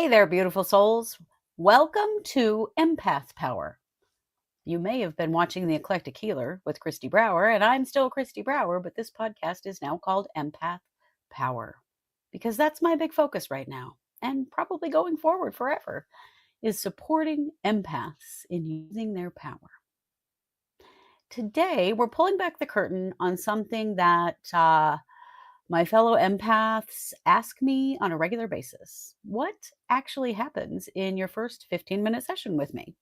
Hey there, beautiful souls. Welcome to Empath Power. You may have been watching The Eclectic Healer with Christy Brower, and I'm still Christy Brower, but this podcast is now called Empath Power because that's my big focus right now, and probably going forward forever, is supporting empaths in using their power. Today, we're pulling back the curtain on something that my fellow empaths ask me on a regular basis. What actually happens in your first 15-minute session with me?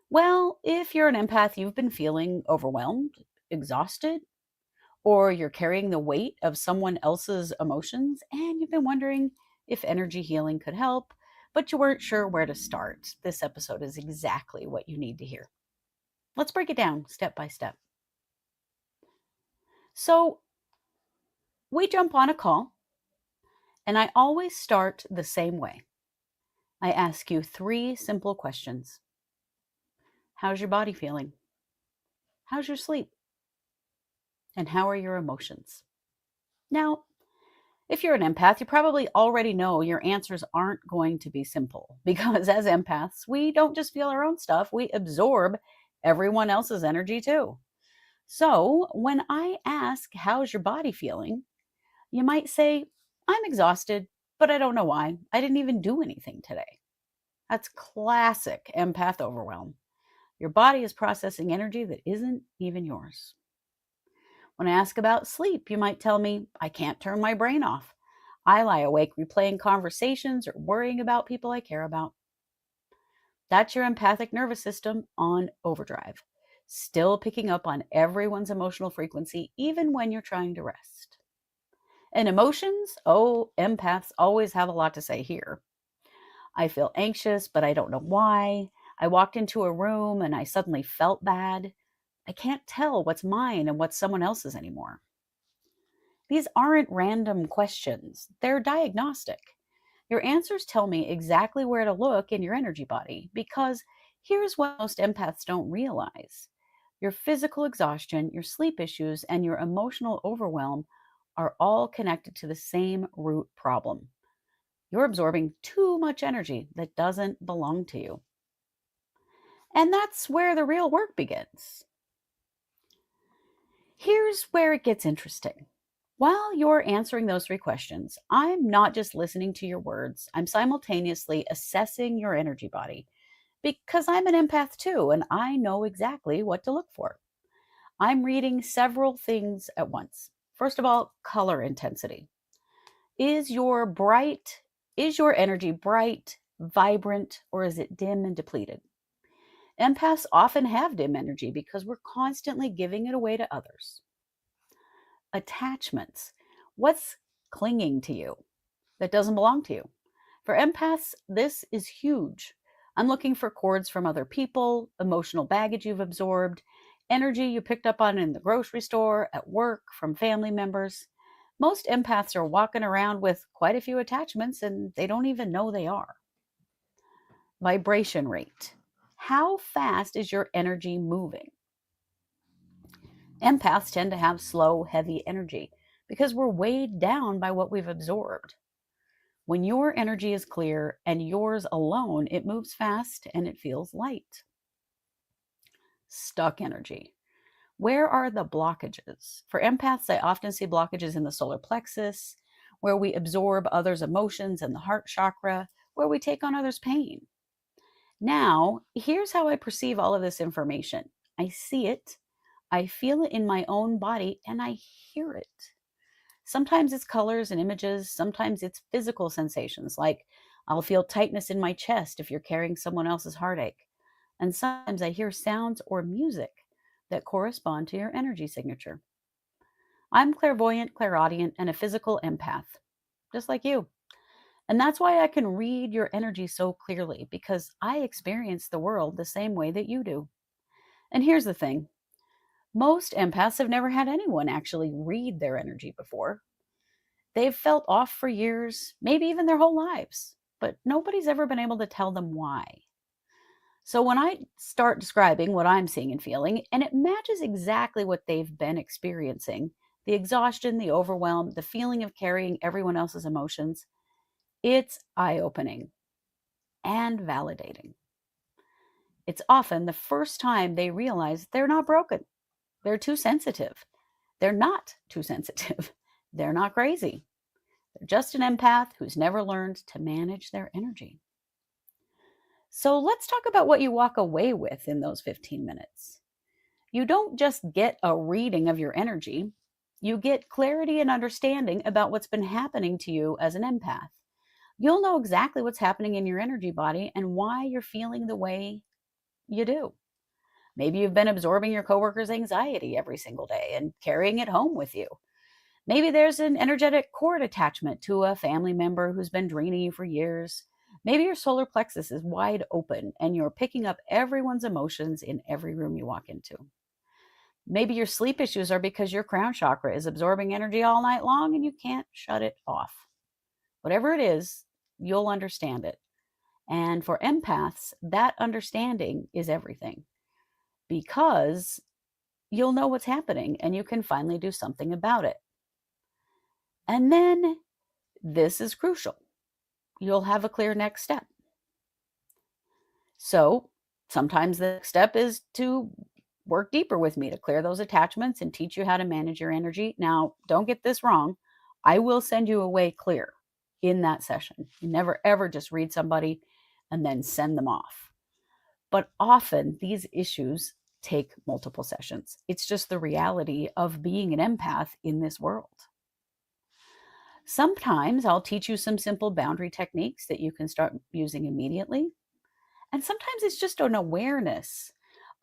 Well, if you're an empath, you've been feeling overwhelmed, exhausted, or you're carrying the weight of someone else's emotions, and you've been wondering if energy healing could help, but you weren't sure where to start. This episode is exactly what you need to hear. Let's break it down step by step. So, we jump on a call, and I always start the same way. I ask you 3 simple questions. How's your body feeling? How's your sleep? And how are your emotions? Now, if you're an empath, you probably already know your answers aren't going to be simple because as empaths, we don't just feel our own stuff, we absorb everyone else's energy too. So, when I ask, how's your body feeling? You might say, I'm exhausted, but I don't know why. I didn't even do anything today. That's classic empath overwhelm. Your body is processing energy that isn't even yours. When I ask about sleep, you might tell me, I can't turn my brain off. I lie awake replaying conversations or worrying about people I care about. That's your empathic nervous system on overdrive, still picking up on everyone's emotional frequency, even when you're trying to rest. And emotions, oh, empaths always have a lot to say here. I feel anxious, but I don't know why. I walked into a room and I suddenly felt bad. I can't tell what's mine and what's someone else's anymore. These aren't random questions, they're diagnostic. Your answers tell me exactly where to look in your energy body because here's what most empaths don't realize: your physical exhaustion, your sleep issues, and your emotional overwhelm are all connected to the same root problem. You're absorbing too much energy that doesn't belong to you. And that's where the real work begins. Here's where it gets interesting. While you're answering those 3 questions, I'm not just listening to your words, I'm simultaneously assessing your energy body because I'm an empath too, and I know exactly what to look for. I'm reading several things at once. First of all, color intensity. Is your bright, is your energy bright, vibrant, or is it dim and depleted? Empaths often have dim energy because we're constantly giving it away to others. Attachments. What's clinging to you that doesn't belong to you? For empaths, this is huge. I'm looking for cords from other people, emotional baggage you've absorbed, energy you picked up on in the grocery store, at work, from family members. Most empaths are walking around with quite a few attachments and they don't even know they are. Vibration rate. How fast is your energy moving? Empaths tend to have slow, heavy energy because we're weighed down by what we've absorbed. When your energy is clear and yours alone, it moves fast and it feels light. Stuck energy. Where are the blockages? For empaths, I often see blockages in the solar plexus, where we absorb others' emotions, and the heart chakra, where we take on others' pain. Now, here's how I perceive all of this information. I see it, I feel it in my own body, and I hear it. Sometimes it's colors and images, sometimes it's physical sensations, like I'll feel tightness in my chest if you're carrying someone else's heartache. And sometimes I hear sounds or music that correspond to your energy signature. I'm clairvoyant, clairaudient, and a physical empath, just like you. And that's why I can read your energy so clearly, because I experience the world the same way that you do. And here's the thing: most empaths have never had anyone actually read their energy before. They've felt off for years, maybe even their whole lives, but nobody's ever been able to tell them why. So when I start describing what I'm seeing and feeling, and it matches exactly what they've been experiencing, the exhaustion, the overwhelm, the feeling of carrying everyone else's emotions, It's eye-opening and validating. It's often the first time they realize they're not broken. They're too sensitive. They're not too sensitive. They're not crazy. They're just an empath who's never learned to manage their energy. So let's talk about what you walk away with in those 15 minutes. You don't just get a reading of your energy, you get clarity and understanding about what's been happening to you as an empath. You'll know exactly what's happening in your energy body and why you're feeling the way you do. Maybe you've been absorbing your coworker's anxiety every single day and carrying it home with you. Maybe there's an energetic cord attachment to a family member who's been draining you for years. Maybe your solar plexus is wide open and you're picking up everyone's emotions in every room you walk into. Maybe your sleep issues are because your crown chakra is absorbing energy all night long and you can't shut it off. Whatever it is, you'll understand it. And for empaths, that understanding is everything because you'll know what's happening and you can finally do something about it. And then this is crucial. You'll have a clear next step. So sometimes the next step is to work deeper with me to clear those attachments and teach you how to manage your energy. Now, don't get this wrong. I will send you away clear in that session. You never ever just read somebody and then send them off. But often these issues take multiple sessions. It's just the reality of being an empath in this world. Sometimes I'll teach you some simple boundary techniques that you can start using immediately. And sometimes it's just an awareness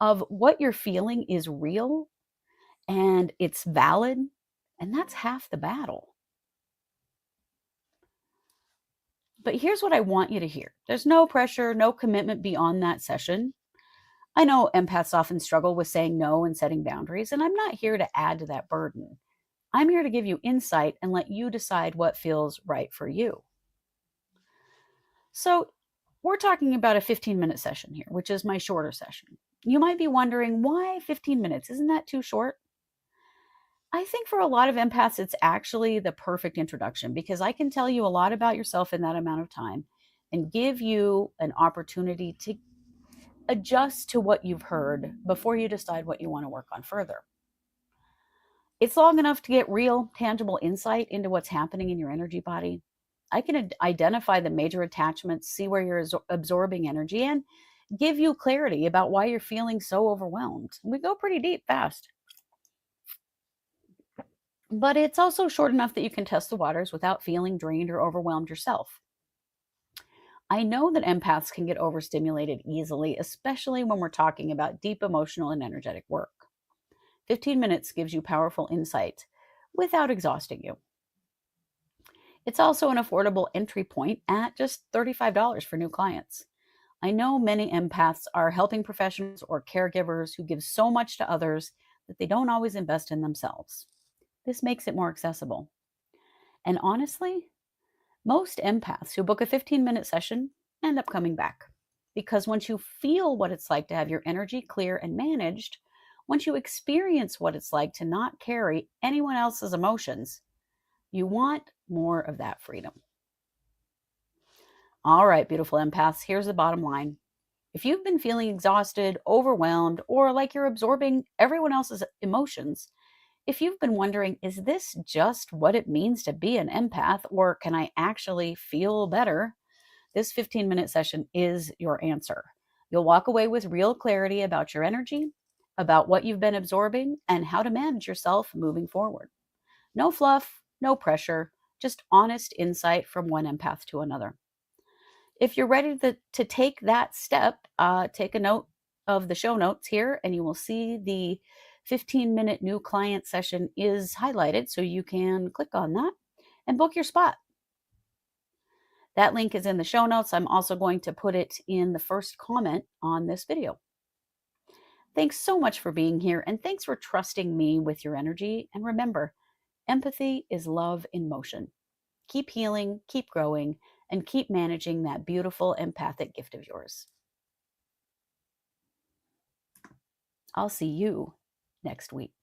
of what you're feeling is real and it's valid. And that's half the battle. But here's what I want you to hear. There's no pressure, no commitment beyond that session. I know empaths often struggle with saying no and setting boundaries, and I'm not here to add to that burden. I'm here to give you insight and let you decide what feels right for you. So, we're talking about a 15-minute session here, which is my shorter session. You might be wondering, why 15 minutes? Isn't that too short? I think for a lot of empaths, it's actually the perfect introduction because I can tell you a lot about yourself in that amount of time and give you an opportunity to adjust to what you've heard before you decide what you want to work on further. It's long enough to get real, tangible insight into what's happening in your energy body. I can identify the major attachments, see where you're absorbing energy, and give you clarity about why you're feeling so overwhelmed. We go pretty deep fast. But it's also short enough that you can test the waters without feeling drained or overwhelmed yourself. I know that empaths can get overstimulated easily, especially when we're talking about deep emotional and energetic work. 15 minutes gives you powerful insight without exhausting you. It's also an affordable entry point at just $35 for new clients. I know many empaths are helping professionals or caregivers who give so much to others that they don't always invest in themselves. This makes it more accessible. And honestly, most empaths who book a 15-minute session end up coming back. Because once you feel what it's like to have your energy clear and managed, once you experience what it's like to not carry anyone else's emotions, you want more of that freedom. All right, beautiful empaths, here's the bottom line. If you've been feeling exhausted, overwhelmed, or like you're absorbing everyone else's emotions, if you've been wondering, is this just what it means to be an empath, or can I actually feel better? This 15-minute session is your answer. You'll walk away with real clarity about your energy, about what you've been absorbing, and how to manage yourself moving forward. No fluff, no pressure, just honest insight from one empath to another. If you're ready to take that step, take a note of the show notes here, and you will see the 15-minute new client session is highlighted, so you can click on that and book your spot. That link is in the show notes. I'm also going to put it in the first comment on this video. Thanks so much for being here, and thanks for trusting me with your energy. And remember, empathy is love in motion. Keep healing, keep growing, and keep managing that beautiful empathic gift of yours. I'll see you next week.